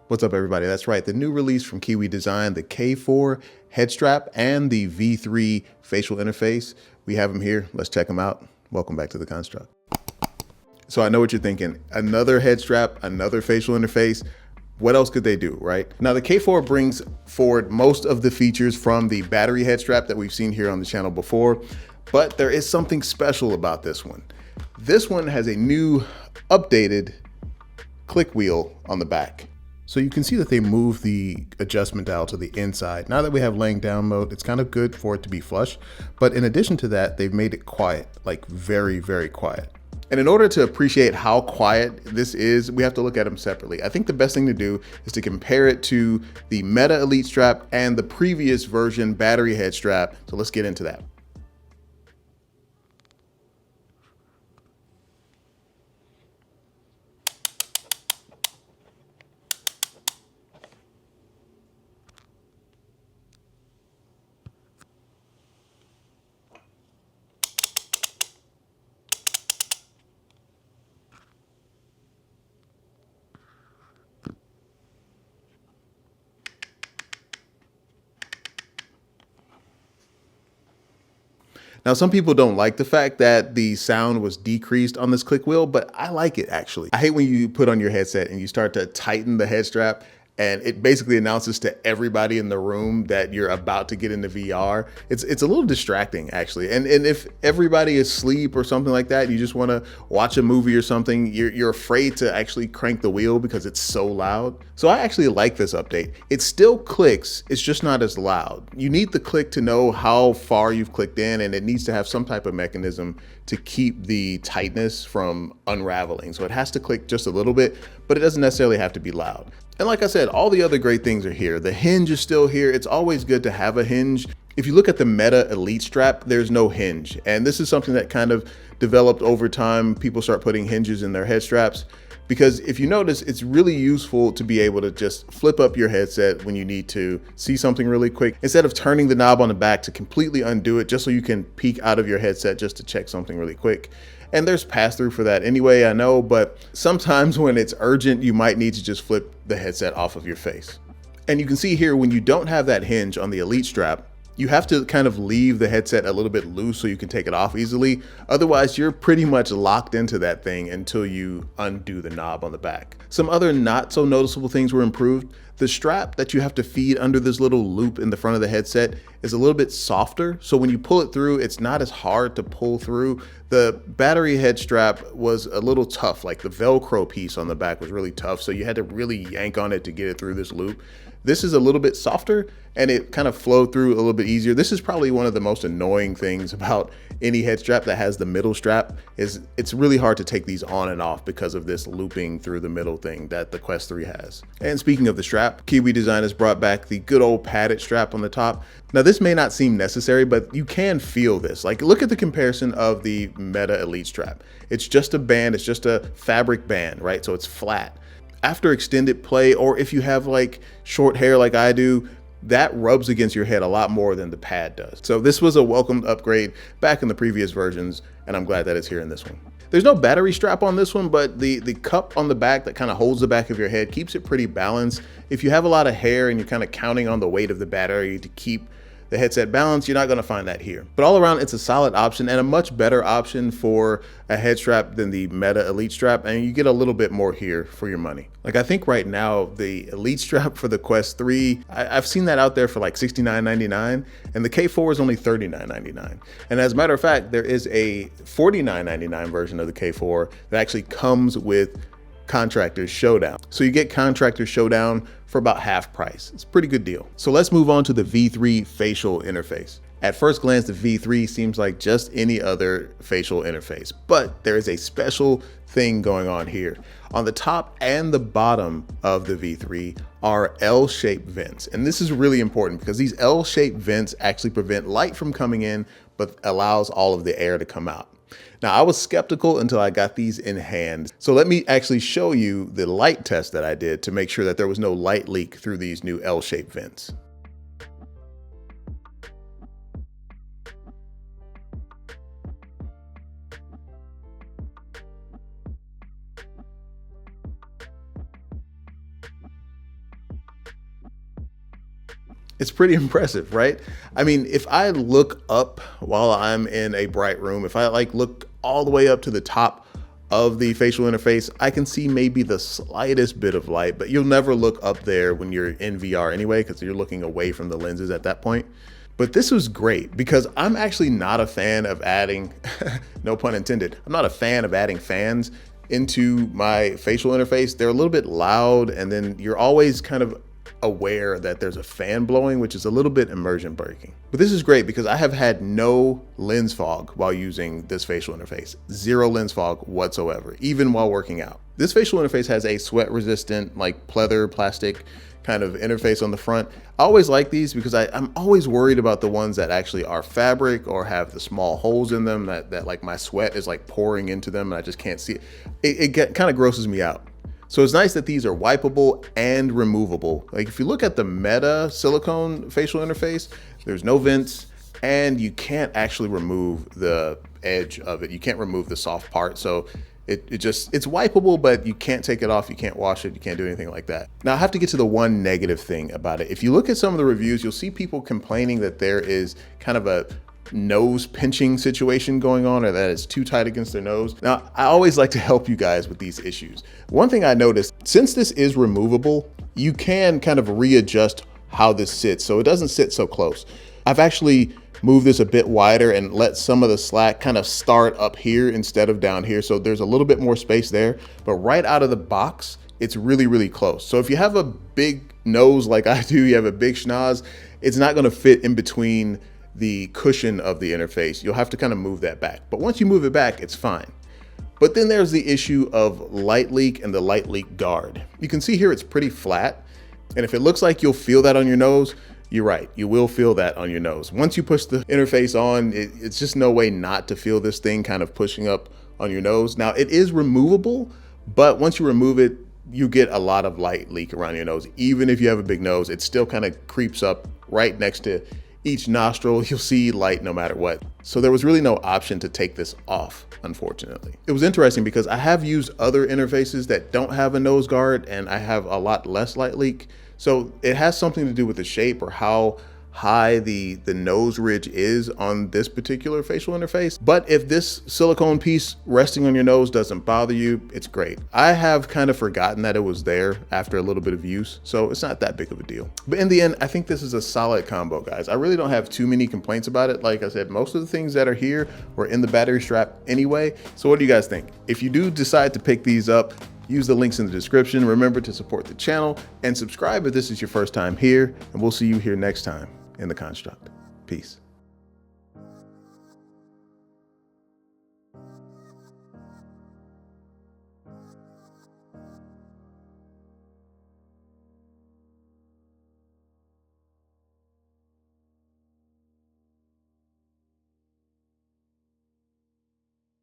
What's up, everybody? That's right. The new release from Kiwi Design, the K4 Headstrap and the V3 facial interface. We have them here. Let's check them out. Welcome back to The Construct. So I know what you're thinking. Another headstrap, another facial interface. What else could they do, right? Now the K4 brings forward most of the features from the battery headstrap that we've seen here on the channel before, but there is something special about this one. This one has a new updated click wheel on the back. So you can see that they move the adjustment dial to the inside. Now that we have laying down mode, it's kind of good for it to be flush. But in addition to that, they've made it quiet, like very, very quiet. And in order to appreciate how quiet this is, we have to look at them separately. I think the best thing to do is to compare it to the Meta Elite Strap and the previous version battery head strap. So let's get into that. Now, some people don't like the fact that the sound was decreased on this click wheel, but I like it actually. I hate when you put on your headset and you start to tighten the head strap and it basically announces to everybody in the room that you're about to get into VR. It's a little distracting actually. And if everybody is asleep or something like that, you just want to watch a movie or something, you're afraid to actually crank the wheel because it's so loud. So I actually like this update. It still clicks, it's just not as loud. You need the click to know how far you've clicked in, and it needs to have some type of mechanism to keep the tightness from unraveling. So it has to click just a little bit, but it doesn't necessarily have to be loud. And like I said, all the other great things are here. The hinge is still here. It's always good to have a hinge. If you look at the Meta Elite Strap, there's no hinge. And this is something that kind of developed over time. People start putting hinges in their head straps because if you notice, it's really useful to be able to just flip up your headset when you need to see something really quick, instead of turning the knob on the back to completely undo it just so you can peek out of your headset just to check something really quick. And there's pass-through for that anyway, I know, but sometimes when it's urgent, you might need to just flip the headset off of your face. And you can see here, when you don't have that hinge on the Elite Strap, you have to kind of leave the headset a little bit loose so you can take it off easily. Otherwise, you're pretty much locked into that thing until you undo the knob on the back. Some other not so noticeable things were improved. The strap that you have to feed under this little loop in the front of the headset is a little bit softer. So when you pull it through, it's not as hard to pull through. The battery head strap was a little tough, like the Velcro piece on the back was really tough. So you had to really yank on it to get it through this loop. This is a little bit softer and it kind of flowed through a little bit easier. This is probably one of the most annoying things about any head strap that has the middle strap, is it's really hard to take these on and off because of this looping through the middle thing that the Quest 3 has. And speaking of the strap, Kiwi Design has brought back the good old padded strap on the top. Now this may not seem necessary, but you can feel this. Like, look at the comparison of the Meta Elite Strap. It's just a band, it's just a fabric band, right? So it's flat. After extended play, or if you have like short hair like I do, that rubs against your head a lot more than the pad does. So this was a welcomed upgrade back in the previous versions, and I'm glad that it's here in this one. There's no battery strap on this one, but the cup on the back that kind of holds the back of your head keeps it pretty balanced. If you have a lot of hair and you're kind of counting on the weight of the battery to keep the headset balance, you're not going to find that here. But all around, it's a solid option and a much better option for a head strap than the Meta Elite Strap, and you get a little bit more here for your money. Like, I think right now the Elite Strap for the Quest 3, I've seen that out there for like $69.99, and the K4 is only $39.99. And as a matter of fact, there is a $49.99 version of the K4 that actually comes with Contractor Showdown. So you get Contractor Showdown for about half price. It's a pretty good deal. So let's move on to the V3 facial interface. At first glance, the V3 seems like just any other facial interface, but there is a special thing going on here. On the top and the bottom of the V3 are L-shaped vents. And this is really important because these L-shaped vents actually prevent light from coming in, but allows all of the air to come out. Now, I was skeptical until I got these in hand. So let me actually show you the light test that I did to make sure that there was no light leak through these new L-shaped vents. It's pretty impressive, right? I mean, if I look up while I'm in a bright room, if I like look all the way up to the top of the facial interface, I can see maybe the slightest bit of light, but you'll never look up there when you're in VR anyway, because you're looking away from the lenses at that point. But this was great because I'm actually not a fan of adding, no pun intended, I'm not a fan of adding fans into my facial interface. They're a little bit loud, and then you're always kind of aware that there's a fan blowing, which is a little bit immersion breaking. But this is great because I have had no lens fog while using this facial interface. Zero lens fog whatsoever, even while working out. This facial interface has a sweat resistant, like pleather plastic kind of interface on the front. I always like these because I'm always worried about the ones that actually are fabric or have the small holes in them that like my sweat is like pouring into them and I just can't see it. It kind of grosses me out. So it's nice that these are wipeable and removable. Like if you look at the Meta silicone facial interface, there's no vents and you can't actually remove the edge of it. You can't remove the soft part. So it's wipeable, but you can't take it off. You can't wash it. You can't do anything like that. Now I have to get to the one negative thing about it. If you look at some of the reviews, you'll see people complaining that there is kind of a nose pinching situation going on, or that it's too tight against their nose. Now, I always like to help you guys with these issues. One thing I noticed, since this is removable, you can kind of readjust how this sits so it doesn't sit so close. I've actually moved this a bit wider and let some of the slack kind of start up here instead of down here. So there's a little bit more space there, but right out of the box, it's really, really close. So if you have a big nose like I do, you have a big schnoz, it's not gonna fit in between the cushion of the interface. You'll have to kind of move that back. But once you move it back, it's fine. But then there's the issue of light leak and the light leak guard. You can see here it's pretty flat. And if it looks like you'll feel that on your nose, you're right, you will feel that on your nose. Once you push the interface on, it's just no way not to feel this thing kind of pushing up on your nose. Now it is removable, but once you remove it, you get a lot of light leak around your nose. Even if you have a big nose, it still kind of creeps up right next to each nostril. You'll see light no matter what. So there was really no option to take this off, unfortunately. It was interesting because I have used other interfaces that don't have a nose guard and I have a lot less light leak. So it has something to do with the shape or how high the nose ridge is on this particular facial interface. But if this silicone piece resting on your nose doesn't bother you, it's great. I have kind of forgotten that it was there after a little bit of use, so it's not that big of a deal. But in the end, I think this is a solid combo, guys. I really don't have too many complaints about it. Like I said, most of the things that are here were in the battery strap anyway. So what do you guys think? If you do decide to pick these up, use the links in the description. Remember to support the channel and subscribe if this is your first time here, and we'll see you here next time in the construct. Peace.